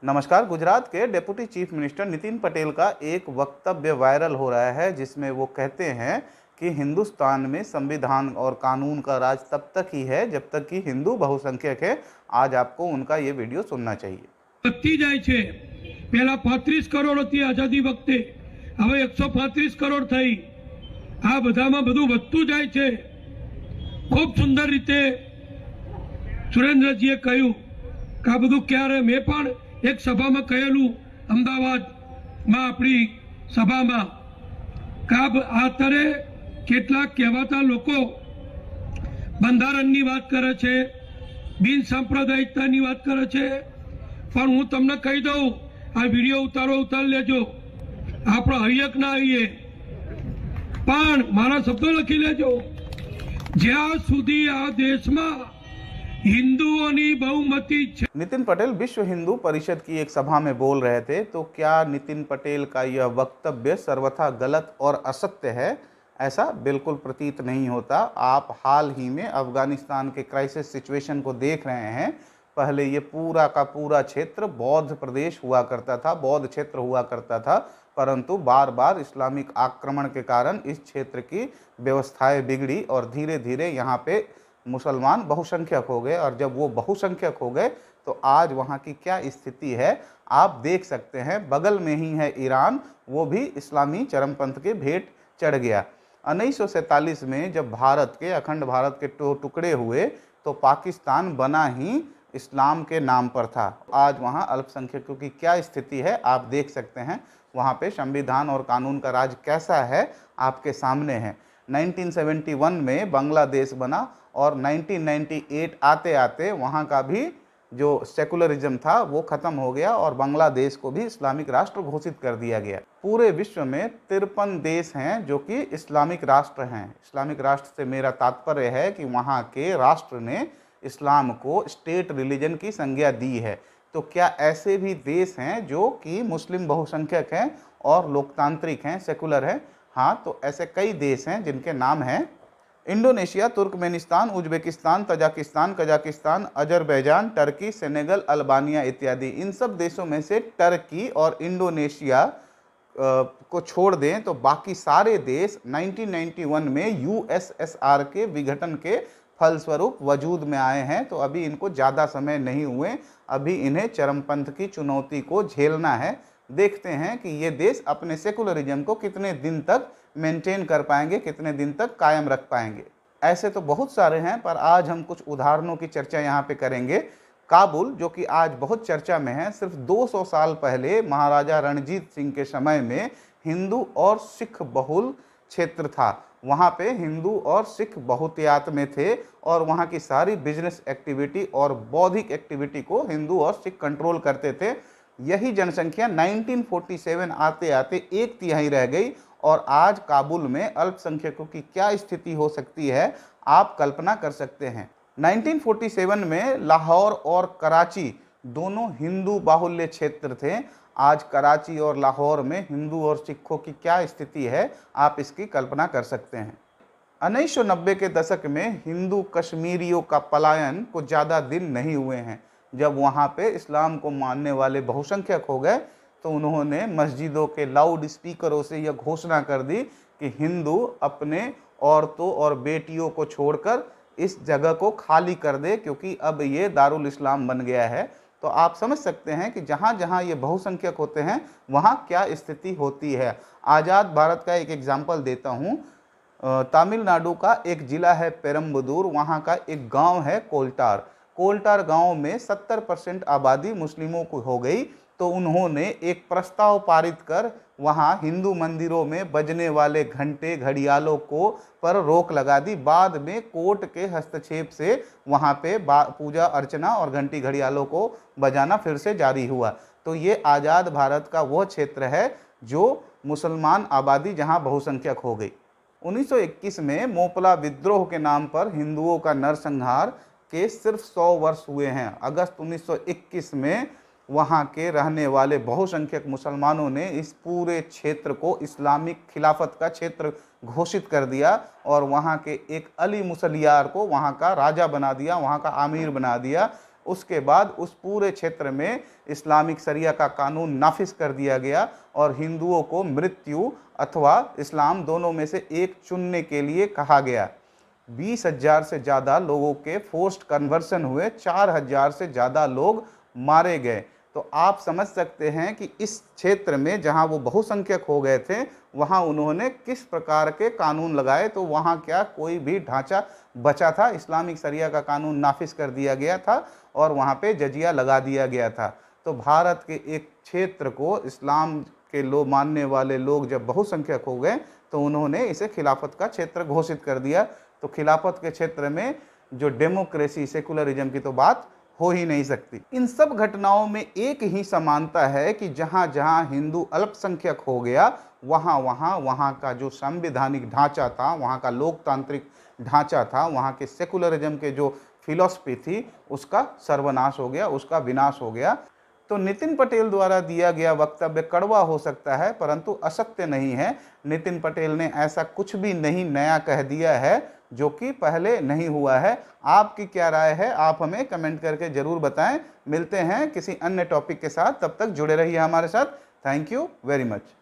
नमस्कार। गुजरात के deputy chief minister Nitin Patel का एक वक्तव्य वायरल हो रहा है जिसमें वो कहते हैं कि हिंदुस्तान में संविधान और कानून का राज तब तक ही है जब तक कि हिंदू बहुसंख्यक है। आज आपको उनका ये वीडियो सुनना चाहिए। વધતી જાય છે। પહેલા 35 કરોડ હતી આઝાદી વખતે, હવે 135 કરોડ થઈ। આ બધામાં બધું વધતું જાય છે। ખૂબ સુંદર રીતે સુરેન્દ્રજીએ કહ્યું કે આ બધું ક્યારે મેં પણ એક સભામાં કહેલું અમદાવાદમાં આપણી સભામાં કે આ તરે કેટલાક કહેવાતા લોકો બંધારણની વાત કરે છે, બિન સાંપ્રદાયિકતાની વાત કરે છે। પણ હું તમને કહી દઉં, આ વિડીયો ઉતાર લેજો। આપણો હૈયક ના હૈયે પણ મારા શબ્દો લખી લેજો। જ્યાં સુધી આ દેશમાં हिंदुओं बहुमती। नितिन पटेल विश्व हिंदू परिषद की एक सभा में बोल रहे थे, तो क्या नितिन पटेल का यह वक्तव्य सर्वथा गलत और असत्य है? ऐसा बिल्कुल प्रतीत नहीं होता। आप हाल ही में अफगानिस्तान के क्राइसिस सिचुएशन को देख रहे हैं। पहले ये पूरा का पूरा क्षेत्र बौद्ध प्रदेश हुआ करता था, बौद्ध क्षेत्र हुआ करता था, परंतु बार बार इस्लामिक आक्रमण के कारण इस क्षेत्र की व्यवस्थाएं बिगड़ी और धीरे धीरे यहाँ पे मुसलमान बहुसंख्यक हो गए। और जब वो बहुसंख्यक हो गए तो आज वहाँ की क्या स्थिति है आप देख सकते हैं। बगल में ही है ईरान, वो भी इस्लामी चरमपंथ के भेंट चढ़ गया। 1947 में जब भारत के अखंड भारत के टुकड़े हुए तो पाकिस्तान बना ही इस्लाम के नाम पर था। आज वहाँ अल्पसंख्यकों की क्या स्थिति है आप देख सकते हैं। वहाँ पे संविधान और कानून का राज कैसा है आपके सामने है। 1971 में बांग्लादेश बना और 1998 आते आते वहाँ का भी जो सेकुलरिज्म था वो ख़त्म हो गया और बांग्लादेश को भी इस्लामिक राष्ट्र घोषित कर दिया गया। पूरे विश्व में 53 देश हैं जो कि इस्लामिक राष्ट्र हैं। इस्लामिक राष्ट्र से मेरा तात्पर्य है कि वहाँ के राष्ट्र ने इस्लाम को स्टेट रिलीजन की संज्ञा दी है। तो क्या ऐसे भी देश हैं जो कि मुस्लिम बहुसंख्यक हैं और लोकतांत्रिक हैं, सेकुलर हैं? हाँ, तो ऐसे कई देश हैं जिनके नाम हैं Indonesia, Turkmenistan, Uzbekistan, Tajikistan, Kazakhstan, Azerbaijan, Turkey, Senegal, Albania इत्यादि। इन सब देशों में से टर्की और इंडोनेशिया को छोड़ दें तो बाकी सारे देश 1991 में यूएसएसआर के विघटन के फलस्वरूप वजूद में आए हैं। तो अभी इनको ज़्यादा समय नहीं हुए, अभी इन्हें चरमपंथ की चुनौती को झेलना है। देखते हैं कि ये देश अपने सेकुलरिज्म को कितने दिन तक मेंटेन कर पाएंगे, कितने दिन तक कायम रख पाएंगे। ऐसे तो बहुत सारे हैं, पर आज हम कुछ उदाहरणों की चर्चा यहाँ पे करेंगे। काबुल, जो कि आज बहुत चर्चा में है, सिर्फ 200 साल पहले महाराजा रणजीत सिंह के समय में हिंदू और सिख बहुल क्षेत्र था। वहाँ पे हिंदू और सिख बहुतियात में थे और वहाँ की सारी बिजनेस एक्टिविटी और बौद्धिक एक्टिविटी को हिंदू और सिख कंट्रोल करते थे। यही जनसंख्या 1947 आते आते 1/3 रह गई और आज काबुल में अल्पसंख्यकों की क्या स्थिति हो सकती है आप कल्पना कर सकते हैं। 1947 में लाहौर और कराची दोनों हिंदू बाहुल्य क्षेत्र थे। आज कराची और लाहौर में हिंदू और सिखों की क्या स्थिति है आप इसकी कल्पना कर सकते हैं। 1990 के दशक में हिंदू कश्मीरियों का पलायन को ज़्यादा दिन नहीं हुए हैं। जब वहाँ पे इस्लाम को मानने वाले बहुसंख्यक हो गए तो उन्होंने मस्जिदों के लाउड स्पीकरों से यह घोषणा कर दी कि हिंदू अपने औरतों और बेटियों को छोड़कर इस जगह को खाली कर दे, क्योंकि अब ये दारुल इस्लाम बन गया है। तो आप समझ सकते हैं कि जहाँ जहाँ ये बहुसंख्यक होते हैं वहाँ क्या स्थिति होती है। आज़ाद भारत का एक एग्जाम्पल देता हूँ। तमिलनाडु का एक ज़िला है पेरम्बदूर, वहाँ का एक गाँव है कोल्टार। कोल्टार गांव में 70% आबादी मुस्लिमों को हो गई तो उन्होंने एक प्रस्ताव पारित कर वहां हिंदू मंदिरों में बजने वाले घंटे घड़ियालों को पर रोक लगा दी। बाद में कोर्ट के हस्तक्षेप से वहां पे पूजा अर्चना और घंटी घड़ियालों को बजाना फिर से जारी हुआ। तो ये आज़ाद भारत का वो क्षेत्र है जो मुसलमान आबादी जहां बहुसंख्यक हो गई। 1921 में मोपला विद्रोह के नाम पर हिंदुओं का नरसंहार के सिर्फ 100 वर्ष हुए हैं। अगस्त 1921 में वहाँ के रहने वाले बहुसंख्यक मुसलमानों ने इस पूरे क्षेत्र को इस्लामिक खिलाफत का क्षेत्र घोषित कर दिया और वहाँ के एक अली मुसलियार को वहाँ का राजा बना दिया, वहाँ का आमिर बना दिया। उसके बाद उस पूरे क्षेत्र में इस्लामिक शरिया का कानून नाफिज कर दिया गया और हिंदुओं को मृत्यु अथवा इस्लाम दोनों में से एक चुनने के लिए कहा गया। 20,000 से ज़्यादा लोगों के फोर्स्ड कन्वर्सन हुए, 4,000 से ज़्यादा लोग मारे गए। तो आप समझ सकते हैं कि इस क्षेत्र में जहां वो बहुसंख्यक हो गए थे वहां उन्होंने किस प्रकार के कानून लगाए। तो वहां क्या कोई भी ढांचा बचा था? इस्लामिक शरिया का कानून नाफिज कर दिया गया था और वहां पे जजिया लगा दिया गया था। तो भारत के एक क्षेत्र को इस्लाम के लोग मानने वाले लोग जब बहुसंख्यक हो गए तो उन्होंने इसे खिलाफत का क्षेत्र घोषित कर दिया। तो खिलाफत के क्षेत्र में जो डेमोक्रेसी, सेकुलरिज्म की तो बात हो ही नहीं सकती। इन सब घटनाओं में एक ही समानता है कि जहां जहां हिंदू अल्पसंख्यक हो गया वहां का जो संवैधानिक ढांचा था, वहां का लोकतांत्रिक ढांचा था, वहां के सेकुलरिज्म के जो फिलॉसफी थी उसका सर्वनाश हो गया, उसका विनाश हो गया। तो नितिन पटेल द्वारा दिया गया वक्तव्य कड़वा हो सकता है परंतु असत्य नहीं है। नितिन पटेल ने ऐसा कुछ भी नहीं नया कह दिया है जो कि पहले नहीं हुआ है। आपकी क्या राय है? आप हमें कमेंट करके जरूर बताएं। मिलते हैं किसी अन्य टॉपिक के साथ, तब तक जुड़े रहिए हमारे साथ। Thank you very much.